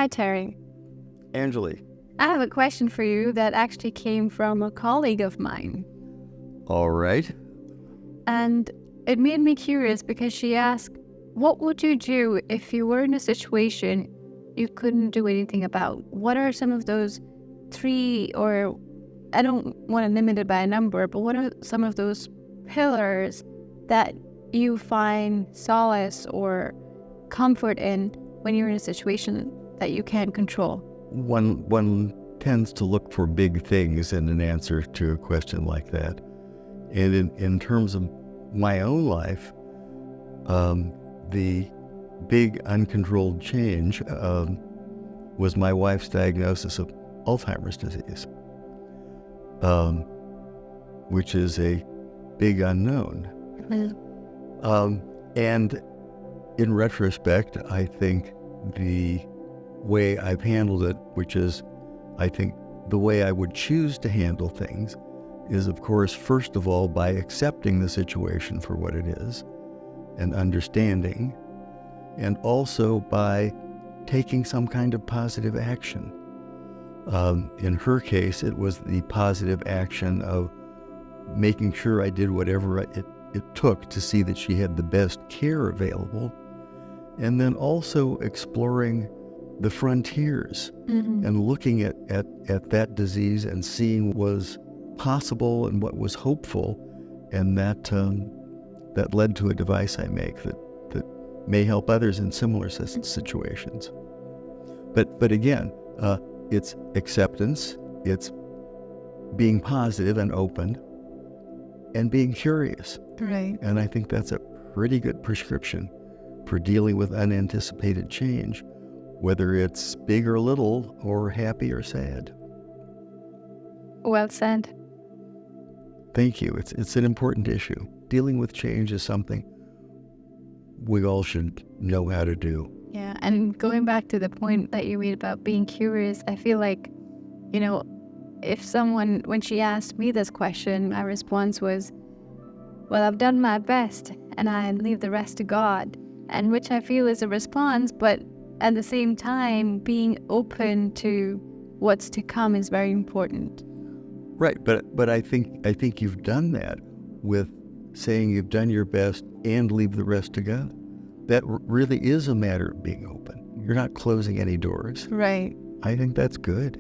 Hi, Terry. Angeli. I have a question for you that actually came from a colleague of mine. All right. And it made me curious because she asked, what would you do if you were in a situation you couldn't do anything about? What are some of those three, or I don't want to limit it by a number, but what are some of those pillars that you find solace or comfort in when you're in a situation that you can't control? One tends to look for big things in an answer to a question like that. And in terms of my own life, the big uncontrolled change was my wife's diagnosis of Alzheimer's disease, which is a big unknown. And in retrospect, I think the way I've handled it, which is, I think, the way I would choose to handle things, is, of course, first of all, by accepting the situation for what it is and understanding, and also by taking some kind of positive action. In her case, it was the positive action of making sure I did whatever it took to see that she had the best care available, and then also exploring the frontiers and looking at that disease and seeing what was possible and what was hopeful, and that led to a device I make that may help others in similar situations. But again, it's acceptance, it's being positive and open, and being curious. Right. And I think that's a pretty good prescription for dealing with unanticipated change, whether it's big or little, or happy or sad. Well said. Thank you. It's an important issue. Dealing with change is something we all should know how to do. Yeah, and going back to the point that you made about being curious, I feel like, if someone, when she asked me this question, my response was, well, I've done my best and I leave the rest to God, and which I feel is a response, but at the same time, being open to what's to come is very important. Right, but I think you've done that with saying you've done your best and leave the rest to God. That really is a matter of being open. You're not closing any doors. Right. I think that's good.